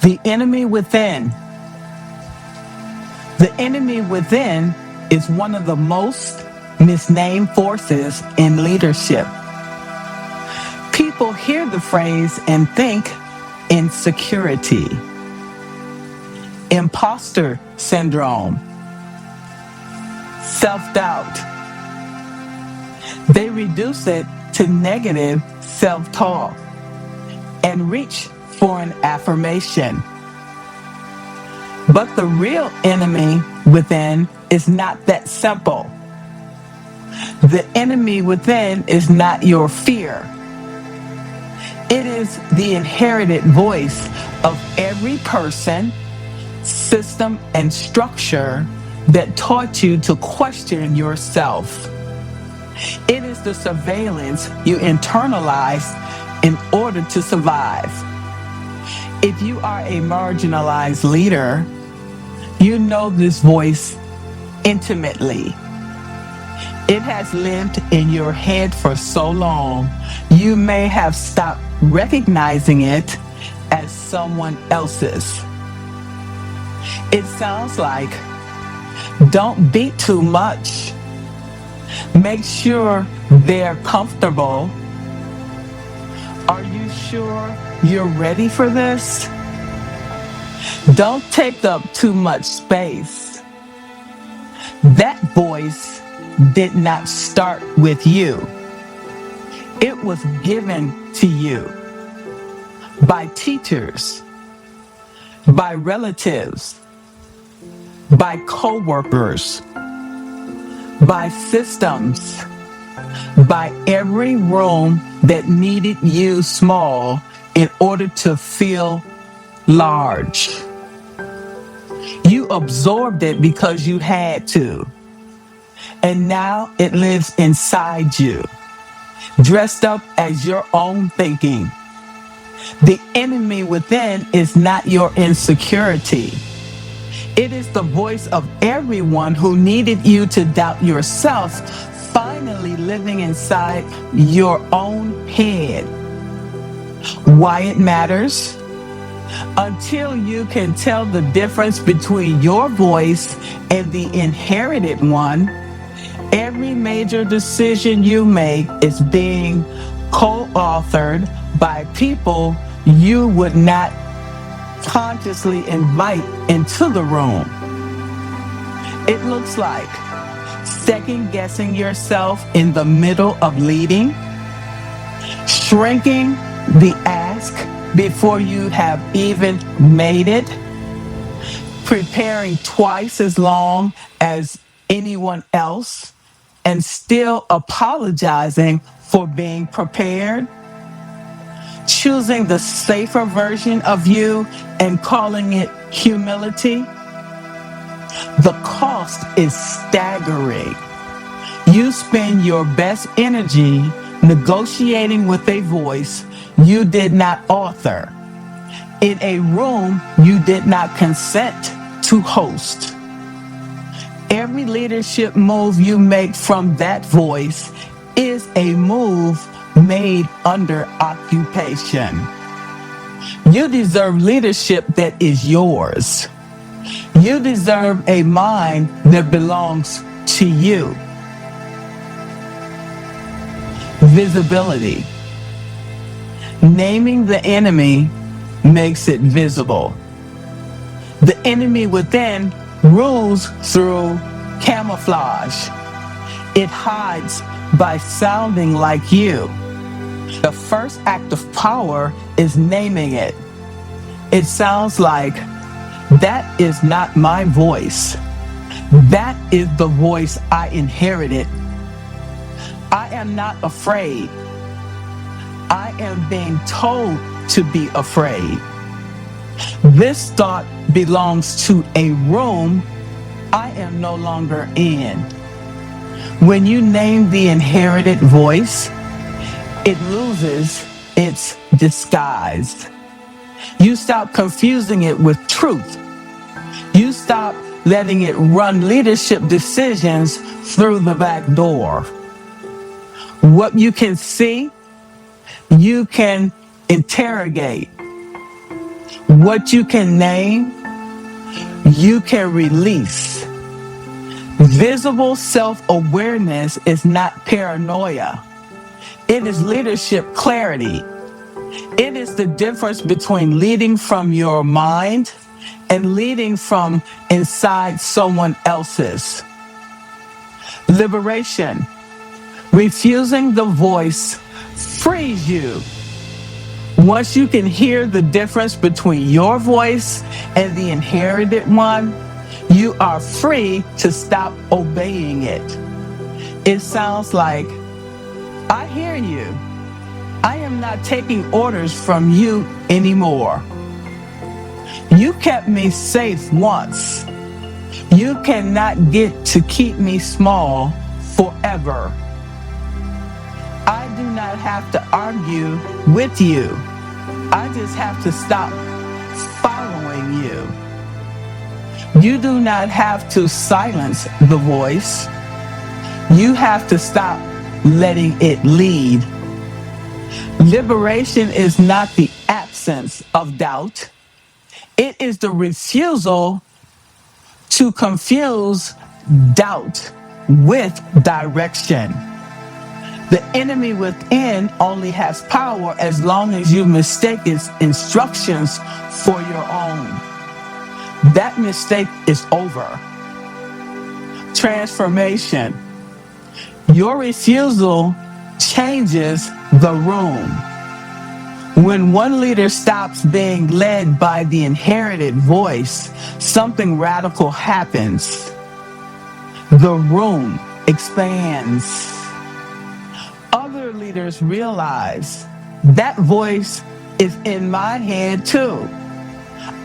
The enemy within. The enemy within is one of the most misnamed forces in leadership. People hear the phrase and think insecurity, imposter syndrome, self-doubt. They reduce it to negative self-talk and reach for an affirmation. But the real enemy within is not that simple. The enemy within is not your fear. It is the inherited voice of every person, system, and structure that taught you to question yourself. It is the surveillance you internalize in order to survive. If you are a marginalized leader, you know this voice intimately. It has lived in your head for so long, you may have stopped recognizing it as someone else's. It sounds like, don't beat too much. Make sure they're comfortable. Are you sure you're ready for this? Don't take up too much space. That voice did not start with you. It was given to you by teachers, by relatives, by coworkers, by systems, by every room that needed you small in order to feel large. You absorbed it because you had to. And now it lives inside you, dressed up as your own thinking. The enemy within is not your insecurity. It is the voice of everyone who needed you to doubt yourself, finally living inside your own head. Why it matters? Until you can tell the difference between your voice and the inherited one, every major decision you make is being co-authored by people you would not consciously invite into the room. It looks like second guessing yourself in the middle of leading, shrinking the ask before you have even made it, preparing twice as long as anyone else, and still apologizing for being prepared, choosing the safer version of you and calling it humility. The cost is staggering. You spend your best energy negotiating with a voice you did not author, in a room you did not consent to host. Every leadership move you make from that voice is a move made under occupation. You deserve leadership that is yours. You deserve a mind that belongs to you. Visibility. Naming the enemy makes it visible. The enemy within rules through camouflage. It hides by sounding like you. The first act of power is naming it. It sounds like, that is not my voice. That is the voice I inherited. I am not afraid. I am being told to be afraid. This thought belongs to a room I am no longer in. When you name the inherited voice, it loses its disguise. You stop confusing it with truth. You stop letting it run leadership decisions through the back door. What you can see, you can interrogate. What you can name, you can release. Visible self-awareness is not paranoia. It is leadership clarity. It is the difference between leading from your mind and leading from inside someone else's. Liberation. Refusing the voice frees you. Once you can hear the difference between your voice and the inherited one, you are free to stop obeying it. It sounds like, I hear you. I am not taking orders from you anymore. You kept me safe once. You cannot get to keep me small forever. I do not have to argue with you. I just have to stop following you. You do not have to silence the voice. You have to stop letting it lead. Liberation is not the absence of doubt. It is the refusal to confuse doubt with direction. The enemy within only has power as long as you mistake its instructions for your own. That mistake is over. Transformation. Your refusal changes the room. When one leader stops being led by the inherited voice, something radical happens. The room expands. Other leaders realize that voice is in my head too.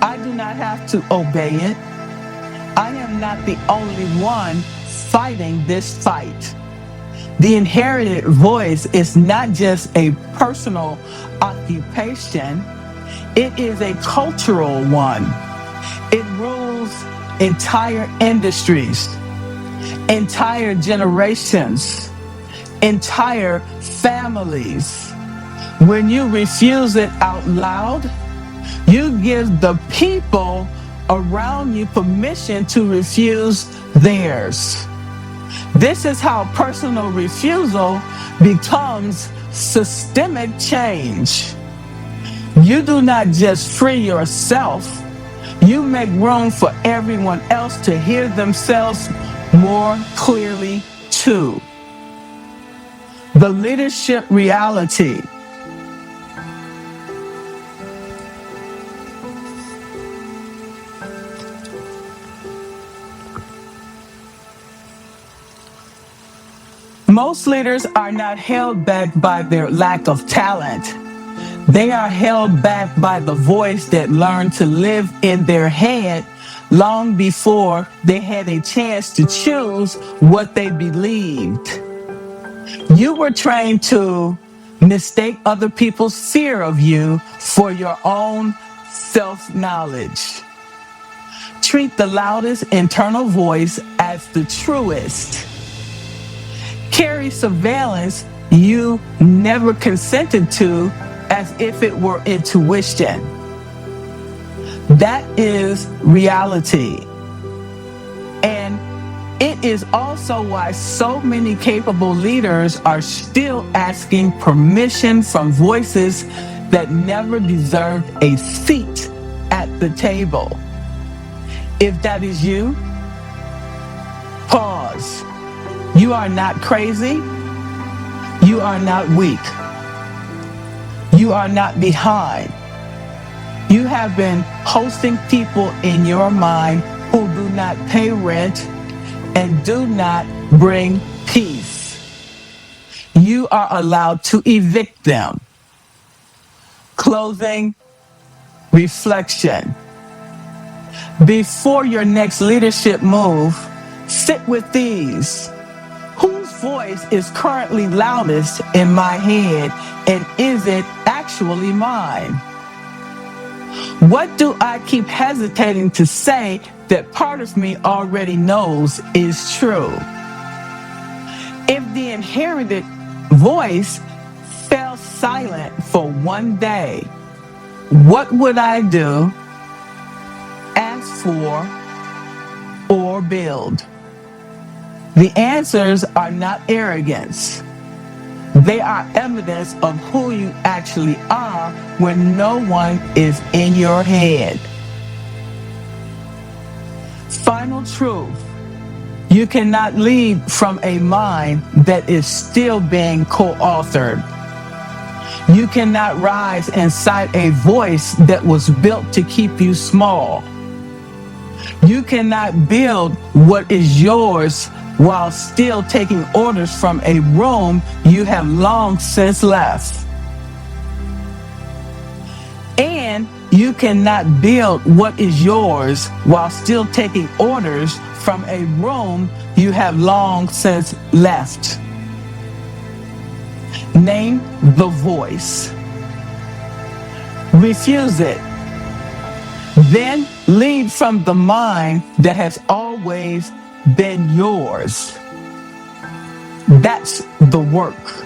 I do not have to obey it. I am not the only one fighting this fight. The inherited voice is not just a personal occupation, it is a cultural one. It rules entire industries, entire generations, entire families. When you refuse it out loud, you give the people around you permission to refuse theirs. This is how personal refusal becomes systemic change. You do not just free yourself, you make room for everyone else to hear themselves more clearly too. The leadership reality. Most leaders are not held back by their lack of talent. They are held back by the voice that learned to live in their head long before they had a chance to choose what they believed. You were trained to mistake other people's fear of you for your own self-knowledge. Treat the loudest internal voice as the truest. Carry surveillance you never consented to as if it were intuition. That is reality. And it is also why so many capable leaders are still asking permission from voices that never deserved a seat at the table. If that is you, pause. You are not crazy. You are not weak. You are not behind. You have been hosting people in your mind who do not pay rent and do not bring peace. You are allowed to evict them. Closing reflection. Before your next leadership move, sit with these. Whose voice is currently loudest in my head, and is it actually mine? What do I keep hesitating to say that part of me already knows is true? If the inherited voice fell silent for one day, What would I do, ask for, or build? The answers are not arrogance. They are evidence of who you actually are when no one is in your head. Final truth. You cannot lead from a mind that is still being co-authored. You cannot rise inside a voice that was built to keep you small. You cannot build what is yours while still taking orders from a room you have long since left. And you cannot build what is yours while still taking orders from a room you have long since left. Name the voice. Refuse it. Then lead from the mind that has always been yours. That's the work.